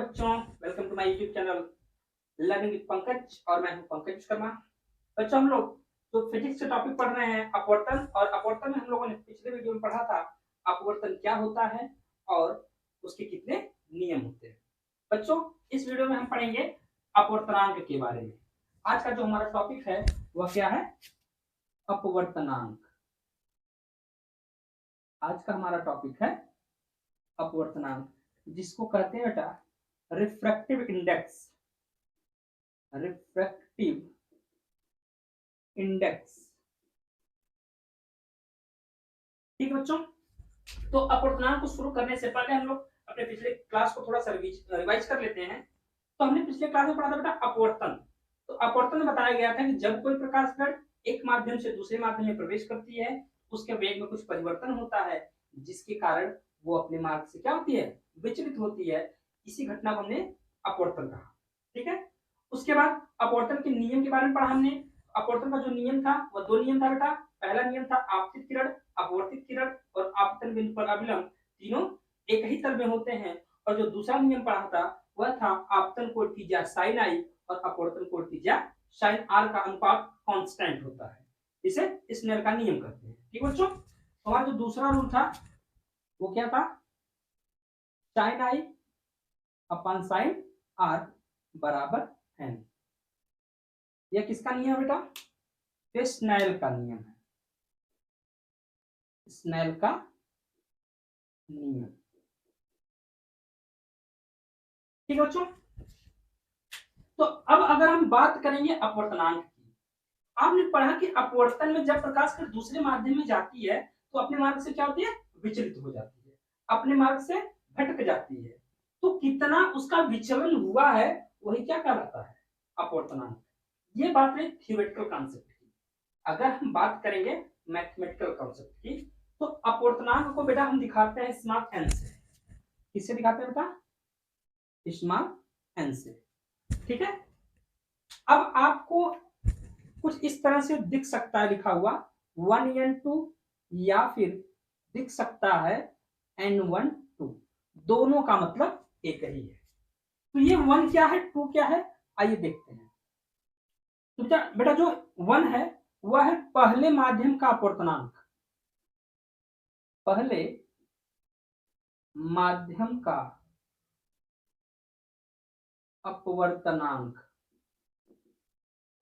बच्चों, welcome to my YouTube channel learning with Pankaj और मैं हूं पंकज विश्वकर्मा। बच्चों, हम लोग जो फिजिक्स के टॉपिक पढ़ रहे हैं अपवर्तन, और अपवर्तन में हम लोगों ने पिछले वीडियो में पढ़ा था अपवर्तन क्या होता है और उसके कितने नियम होते हैं। बच्चों, इस वीडियो में हम पढ़ेंगे अपवर्तनांक के बारे में। आज का जो हमारा टॉपिक है वह क्या है? अपवर्तनांक। आज का हमारा टॉपिक है अपवर्तनांक, जिसको कहते हैं बेटा रिफ्रैक्टिव इंडेक्स। Refractive index. ठीक है बच्चों, तो अपवर्तनांक को शुरू करने से पहले हम लोग अपने पिछले क्लास को थोड़ा सा रिवाइज कर लेते हैं। तो हमने पिछले क्लास में पढ़ा था बेटा अपवर्तन। तो अपवर्तन में बताया गया था कि जब कोई प्रकाश किरण एक माध्यम से दूसरे माध्यम में प्रवेश करती है, उसके वेग में कुछ परिवर्तन होता है, जिसके कारण वो अपने मार्ग से क्या होती है? विचलित होती है। इसी घटना को हमने अपवर्तन कहा। ठीक है, उसके बाद अपवर्तन के नियम के बारे में पढ़ा हमने। अपवर्तन का जो नियम था वह दो नियम था बेटा। पहला नियम था आपतित किरण, अपवर्तित किरण और आपतन बिंदु पर अभिलंब तीनों एक ही तल में होते हैं। और जो दूसरा नियम पढ़ा था वह था आपतन कोण थीटा साइन आई और अपवर्तन कोण थीटा साइन आर का अनुपात कांस्टेंट होता है। इसे स्नेल का नियम कहते हैं। ठीक बच्चों, हमारा जो दूसरा रूल था वो क्या था? Sine i upon sine r बराबर एन। यह किसका नियम है बेटा? स्नेल का नियम है। स्नेल का नियम। ठीक है बच्चों, तो अब अगर हम बात करेंगे अपवर्तनांक की। आपने पढ़ा कि अपवर्तन में जब प्रकाश किरण दूसरे माध्यम में जाती है तो अपने मार्ग से क्या होती है? विचलित हो जाती है, अपने मार्ग से भटक जाती है। तो कितना उसका विचलन हुआ है वही क्या कहलाता है? अपवर्तनांक। ये बात है थियोरेटिकल कॉन्सेप्ट की। अगर हम बात करेंगे मैथमेटिकल कॉन्सेप्ट की, तो अपवर्तनांक को बेटा हम दिखाते हैं स्मॉल एन से। किससे दिखाते हैं बेटा? स्मॉल एन से। ठीक है, अब आपको कुछ इस तरह से दिख सकता है लिखा हुआ 1n2, या फिर दिख सकता है n12। दोनों का मतलब एक ही है। तो ये 1 क्या है, 2 क्या है, आइए देखते हैं। तो बेटा जो 1 है वह है पहले माध्यम का अपवर्तनांक। पहले माध्यम का अपवर्तनांक।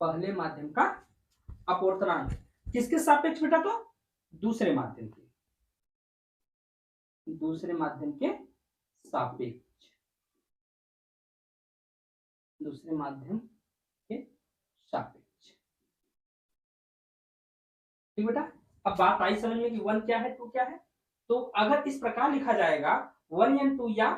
पहले माध्यम का अपवर्तनांक किसके सापेक्ष बेटा? तो दूसरे माध्यम के। दूसरे माध्यम के सापेक्ष। दूसरे माध्यम के सापेक्ष। ठीक बेटा, अब बात आई समझ में कि 1 क्या है, 2 क्या है। तो अगर इस प्रकार लिखा जाएगा 1n2 या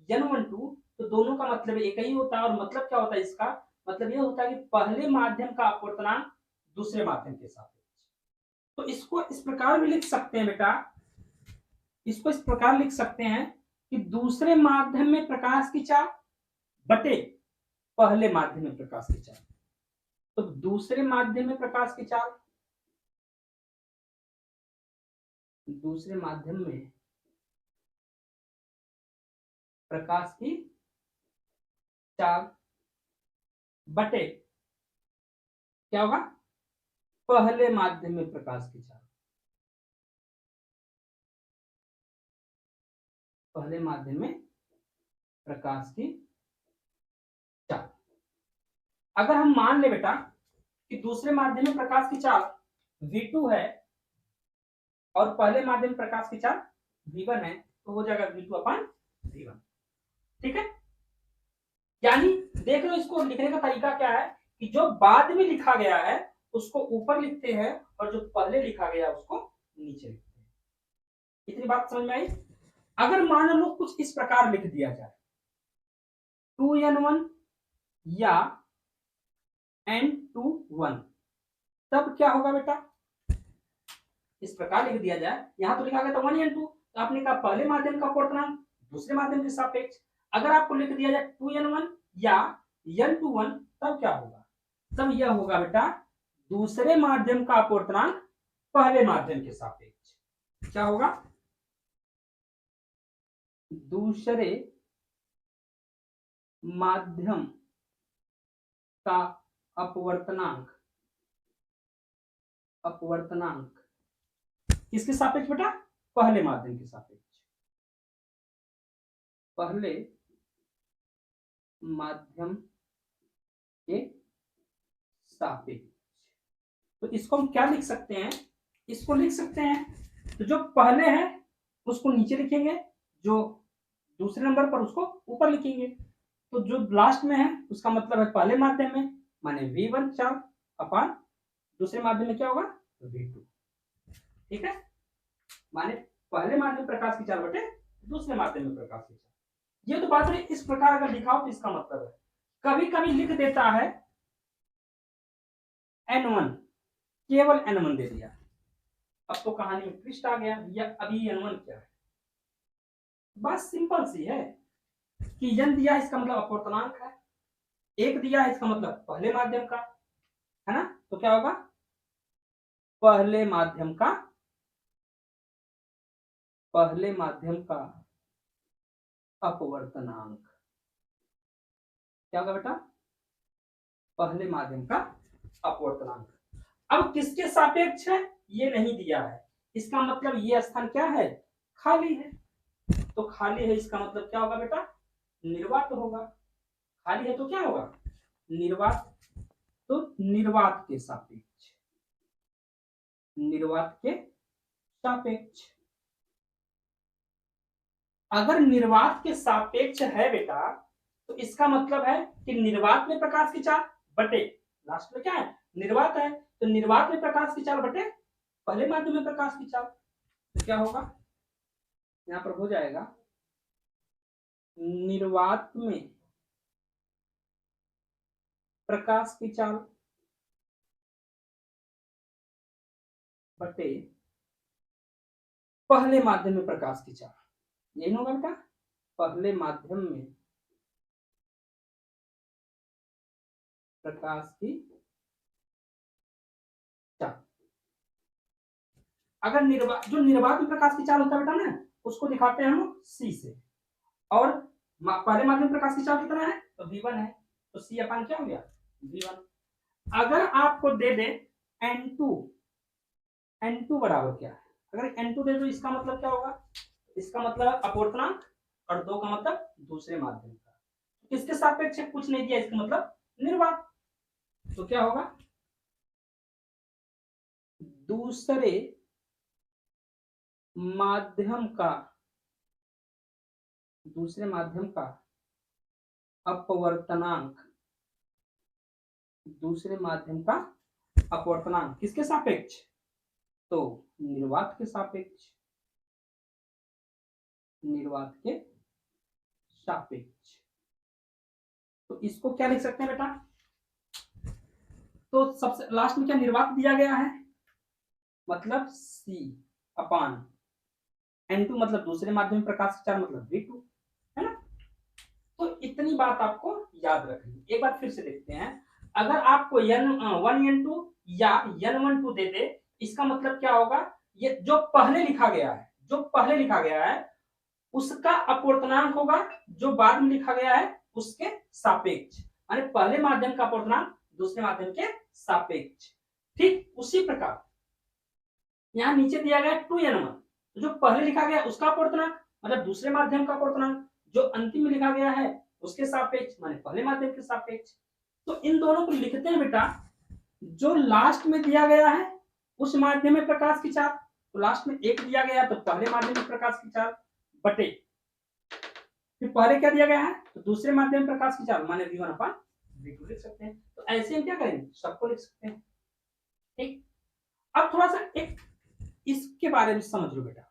n12, तो दोनों का मतलब एक ही होता है। और मतलब क्या होता है इसका? मतलब यह होता है कि पहले माध्यम का अपवर्तनांक दूसरे माध्यम के सापेक्ष। तो इसको इस प्रकार भी लिख सकते हैं बेटा, इसको इस प्रकार लिख सकते हैं कि दूसरे माध्यम में प्रकाश की चाल बटे पहले माध्यम में प्रकाश की चाल। तो दूसरे माध्यम में प्रकाश की चाल, दूसरे माध्यम में प्रकाश की चाल बटे क्या होगा? पहले माध्यम में प्रकाश की चाल। पहले माध्यम में प्रकाश की चाल। अगर हम मान ले बेटा कि दूसरे माध्यम में प्रकाश की चाल v2 है और पहले माध्यम में प्रकाश की चाल v1 है, तो हो जाएगा v2 अपॉन v1। ठीक है, यानी देख लो इसको लिखने का तरीका क्या है कि जो बाद में लिखा गया है उसको ऊपर लिखते हैं और जो पहले लिखा गया उसको नीचे लिखते हैं। इतनी बात समझ में आई? अगर मान लो कुछ इस प्रकार लिख दिया जाए 2n1 या n21, तब क्या होगा बेटा? इस प्रकार लिख दिया जाए, यहां तो लिखा गया था 1n2, तो आपने कहा पहले माध्यम का अपवर्तनांक दूसरे माध्यम के सापेक्ष। अगर आपको लिख दिया जाए 2n1 या n21, तब क्या होगा? तब यह होगा बेटा दूसरे माध्यम का अपवर्तनांक पहले माध्यम के सापेक्ष। क्या होगा? दूसरे माध्यम का अपवर्तनांक, अपवर्तनांक किसके सापेक्ष बेटा? पहले माध्यम के सापेक्ष, पहले माध्यम के सापेक्ष। तो इसको हम क्या लिख सकते हैं? इसको लिख सकते हैं, तो जो पहले है उसको नीचे लिखेंगे, जो दूसरे नंबर पर उसको ऊपर लिखेंगे। तो जो लास्ट में है उसका मतलब है पहले माध्यम में, माने V1 चार्ज अपान दूसरे माध्यम में क्या होगा? V2। ठीक है, माने पहले माध्यम में प्रकाश की चाल बटे दूसरे माध्यम में प्रकाश की चाल। ये तो बात है। इस प्रकार अगर लिखा हो तो इसका मतलब है, कभी कभी लिख देता है N1, केवल N1 दे दिया, अब तो कहानी में ट्विस्ट आ गया, या अभी N1 क्या है? बात सिंपल सी है कि N दिया इसका मतलब अपवर्तनांक है, 1 दिया है इसका मतलब पहले माध्यम का है ना, तो क्या होगा? पहले माध्यम का, पहले माध्यम का अपवर्तनांक क्या होगा बेटा? पहले माध्यम का अपवर्तनांक। अब किसके सापेक्ष है ये नहीं दिया है, इसका मतलब ये स्थान क्या है? खाली है। तो खाली है इसका मतलब क्या होगा बेटा? निर्वात होगा। खाली है तो क्या होगा? निर्वात। तो निर्वात के सापेक्ष, निर्वात के सापेक्ष। अगर निर्वात के सापेक्ष है बेटा, तो इसका मतलब है कि निर्वात में प्रकाश की चाल बटे, लास्ट में क्या है? निर्वात है, तो निर्वात में प्रकाश की चाल बटे पहले माध्यम में प्रकाश की चाल। तो क्या होगा? यहां पर हो जाएगा निर्वात में प्रकाश की चाल बटे पहले माध्यम में प्रकाश की चाल। यही होगा बेटा, पहले माध्यम में प्रकाश की चाल। अगर जो निर्वात में प्रकाश की चाल होता है बेटा ना, उसको दिखाते हैं हम लोग C से, और पहले माध्यम प्रकाश की चाल कितना है? तो V1 है, तो C अपान क्या हो गया? V1। अगर आपको दे दे N2, N2 बराबर क्या है? अगर N2 दे दो इसका मतलब क्या होगा? इसका मतलब अपवर्तनांक, और 2 का मतलब दूसरे माध्यम का। किसके सापेक्ष है? कुछ नहीं दिया, इसका मतलब निर्वात। तो क्या होगा? दूसरे माध्यम का, दूसरे माध्यम का अपवर्तनांक, दूसरे माध्यम का अपवर्तनांक किसके सापेक्ष? तो निर्वात के सापेक्ष, निर्वात के सापेक्ष। तो इसको क्या लिख सकते हैं बेटा? तो सबसे लास्ट में क्या निर्वात दिया गया है, मतलब C अपान N2 मतलब दूसरे माध्यम प्रकाश की चाल मतलब V2 है ना। तो इतनी बात आपको याद रखनी। एक बार फिर से देखते हैं, अगर आपको N1N2 या N12 दे दे, इसका मतलब क्या होगा? ये जो पहले लिखा गया है, जो पहले लिखा गया है उसका अपवर्तनांक होगा, जो बाद में लिखा गया है उसके सापेक्ष, यानी पहले माध्यम का अपवर्तनांक दूसरे माध्यम के सापेक्ष। ठीक उसी प्रकार यहां नीचे दिया गया 2N1, तो जो पहले लिखा गया उसका अपवर्तनांक मतलब दूसरे माध्यम का अपवर्तनांक, जो अंतिम में लिखा गया है उसके सापेक्ष माने पहले माध्यम के सापेक्ष। तो इन दोनों को लिखते हैं बेटा, जो लास्ट में दिया गया है उस माध्यम में प्रकाश की चाल, तो लास्ट में 1 दिया गया है तो पहले माध्यम में प्रकाश की चाल बटे, फिर पहले क्या दिया गया है तो दूसरे माध्यम में प्रकाश की चाल माने V1 अपान V2 लिख सकते हैं। तो ऐसे हम क्या करेंगे? सबको लिख सकते हैं। ठीक, अब थोड़ा सा एक इसके बारे में समझ लो बेटा।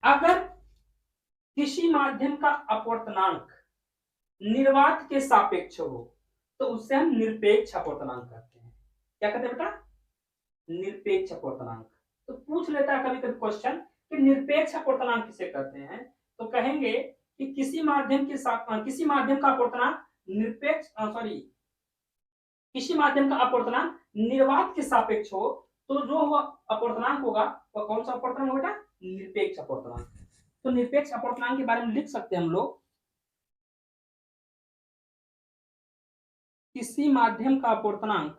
अगर किसी माध्यम का अपवर्तनांक निर्वात के सापेक्ष हो तो उससे हम निरपेक्ष अपवर्तनांक कहते हैं। क्या कहते हैं बेटा? निरपेक्ष अपवर्तनांक। तो पूछ लेता है कभी कभी क्वेश्चन कि निरपेक्ष अपवर्तनांक किसे कहते हैं, तो कहेंगे कि किसी माध्यम के साथ किसी माध्यम का अपवर्तनांक निरपेक्ष किसी माध्यम का अपवर्तनांक निर्वात के सापेक्ष हो तो जो अपवर्तनांक होगा वह कौन सा अपवर्तनांक होगा? निरपेक्ष अपवर्तनांक। तो निरपेक्ष अपवर्तनांक के बारे में लिख सकते हैं हम लोग किसी माध्यम का अपवर्तनांक,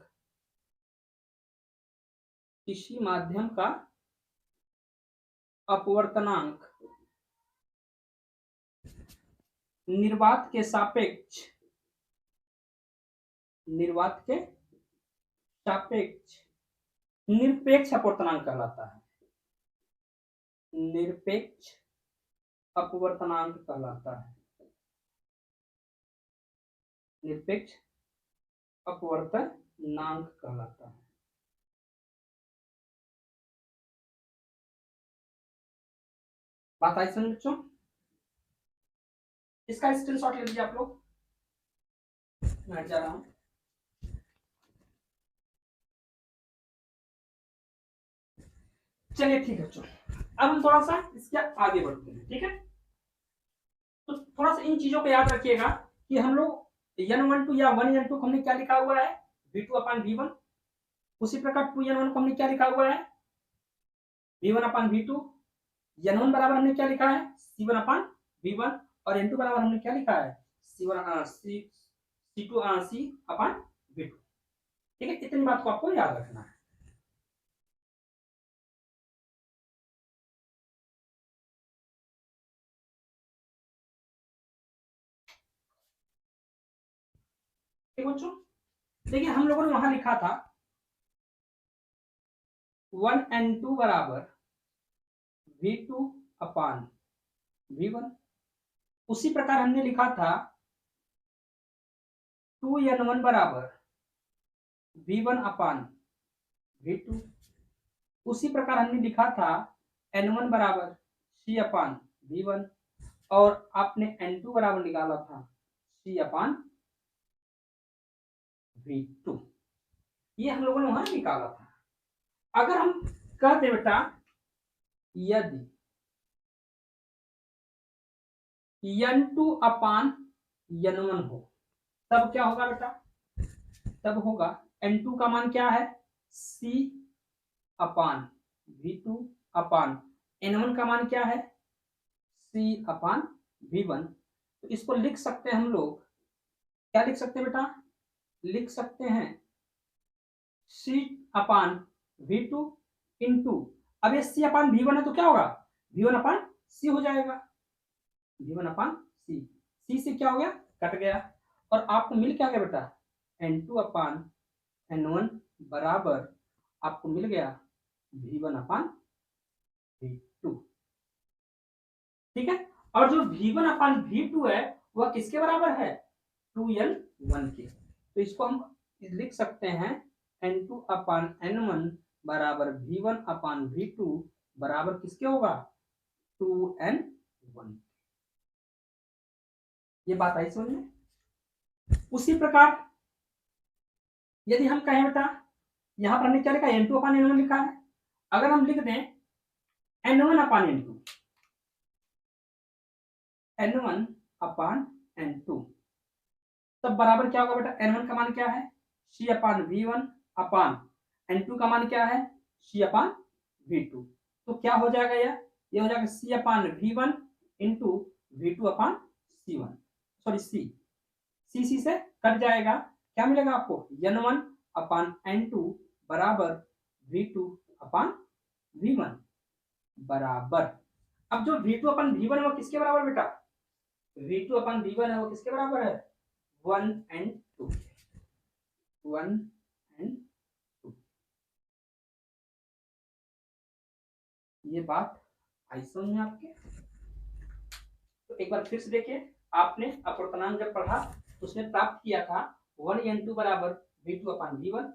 किसी माध्यम का अपवर्तनांक निर्वात के सापेक्ष, निर्वात के सापेक्ष निरपेक्ष अपवर्तनांक कहलाता है, निरपेक्ष अपवर्तनांक कहलाता है, निरपेक्ष अपवर्तनांक कहलाता है। बात आई समझ बच्चों? इसका स्क्रीनशॉट ले लीजिए आप लोग, मैं जा रहा हूं। चलिए ठीक है बच्चों, अब हम थोड़ा सा इसके आगे बढ़ते हैं, ठीक है। तो थोड़ा सा इन चीजों को याद रखिएगा कि हम लोग n12 या 1n2 को हमने क्या लिखा हुआ है, v2/v1। उसी प्रकार 2n1 को हमने क्या लिखा हुआ है, v1/v2। n1 बराबर हमने क्या लिखा है, c1/v1। और n2 बराबर हमने क्या लिखा है, c2/v2। ठीक है, इतनी बात को आपको याद रखना है। ठीक बच्चों, देखिए हम लोगों ने वहां लिखा था 1n2 बराबर v2/v1। उसी प्रकार हमने लिखा था 2n1 बराबर v1/v2। उसी प्रकार हमने लिखा था n1 बराबर c/v1। और आपने n2 बराबर निकाला था c/v2। ये हम लोगों ने वहां निकाला था। अगर हम कहते बेटा यदि n2/n1 हो, तब क्या होगा बेटा, तब होगा n2 का मान क्या है, c/v2/n1 का मान क्या है, c/v1। तो इसको लिख सकते हैं हम लोग, क्या लिख सकते हैं बेटा, लिख सकते हैं c/v2 इंटू, अब ये c/v1 है तो क्या होगा, v1/c हो जाएगा, v1/c। c से क्या हो गया, कट गया। और आपको मिल क्या गया बेटा, n2/n1 बराबर आपको मिल गया v1/v2। ठीक है, और जो v1/v2 है वह किसके बराबर है, 2n1 के। तो इसको हम लिख सकते हैं n2/n1 बराबर v1/v2 बराबर किसके होगा, 2n1। ये बात आई समझ में? उसी प्रकार यदि हम कहें बेटा, यहां पर हमने क्या लिखा, n2/n1 लिखा है। अगर हम लिख दें n1/n2, n1/n2, तब बराबर क्या होगा बेटा, n1 का मान क्या है, c/v1 n2 का मान क्या है, c/v2। तो क्या हो जाएगा, ये हो जाएगा c/v1 into v2/c1, sorry c से कट जाएगा। क्या मिलेगा आपको, n1/n2 बराबर v2/v1 बराबर, अब जो v2/v1 है वो किसके बराबर बेटा, v2/v1 है वो किसके बराबर है, 1 and 2, 1 and 2। ये बात आई समझ में आपके? तो एक बार फिर से देखिए, आपने अपवर्तनांक जब पढ़ा तो उसमें प्राप्त किया था 1n2 बराबर v2/v1,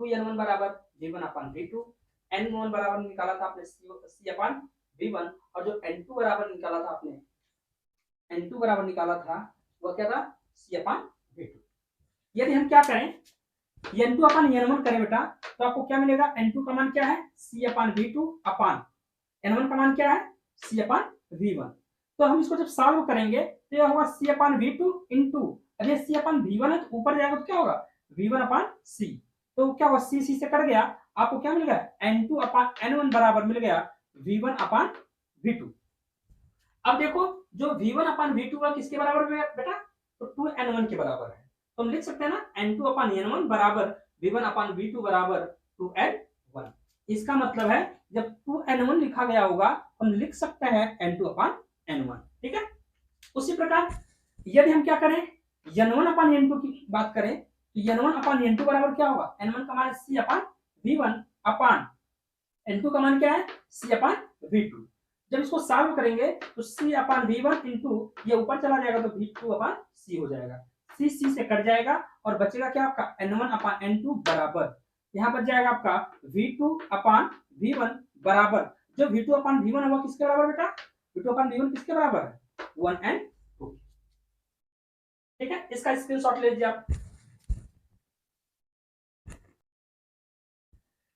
2n1 बराबर v1/v2, n1 बराबर निकाला था आपने c/v1, और जो n2 बराबर निकाला था आपने, n2 बराबर निकाला था वह क्या था, c/v2। यदि हम क्या करें, n2/n1 करें बेटा, तो आपको क्या मिलेगा, n2 का मान क्या है, c/v2, n1 का मान क्या है, c/v1। तो हम इसको जब सॉल्व करेंगे तो यह होगा c/v2 इंटू, अब ये c/v1 है तो ऊपर जाएगा तो क्या होगा, v1/c। तो क्या होगा, c से कट गया, आपको क्या मिल गया, n2/n1 बराबर मिल गया v1/v2। अब देखो जो v1/v2 है किसके बराबर है बेटा, तो 2n1 के बराबर है। तो हम लिख सकते हैं ना N2 अपॉन N1 बराबर V1 अपॉन V2 बराबर 2N1। इसका मतलब है जब 2N1 लिखा गया होगा हम लिख सकते हैं N2 अपॉन N1। ठीक है, उसी प्रकार यदि हम क्या करें N1 अपॉन N2 की बात करें तो N1 अपॉन N2 बराबर क्या होगा, N1 का मान C upon V1 upon N2 का मान क्या है C अपॉन V2। जब इसको सॉल्व करेंगे तो C अपॉन V1 इंटू ये ऊपर चला जाएगा तो V2 अपॉन C हो जाएगा, C से कट जाएगा और बचेगा क्या आपका N1 अपॉन N2 बराबर, यहाँ बच जाएगा आपका V2 अपॉन V1 बराबर, जो V2 अपॉन V1 है वो किसके बराबर बेटा, V2 अपॉन V1 किसके बराबर है 1 and 2। ठीक है, इसका स्क्रीनशॉट ले लीजिए आप।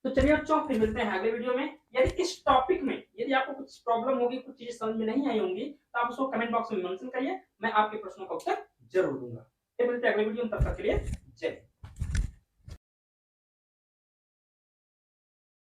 तो चलिए बच्चों फिर मिलते हैं अगले वीडियो में। यदि इस टॉपिक में यदि आपको कुछ प्रॉब्लम होगी, कुछ चीजें समझ में नहीं आई होंगी तो आप उसको कमेंट बॉक्स में मेंशन करिए, मैं आपके प्रश्नों का उत्तर जरूर दूंगा। फिर मिलते हैं अगले वीडियो में, तब तक के लिए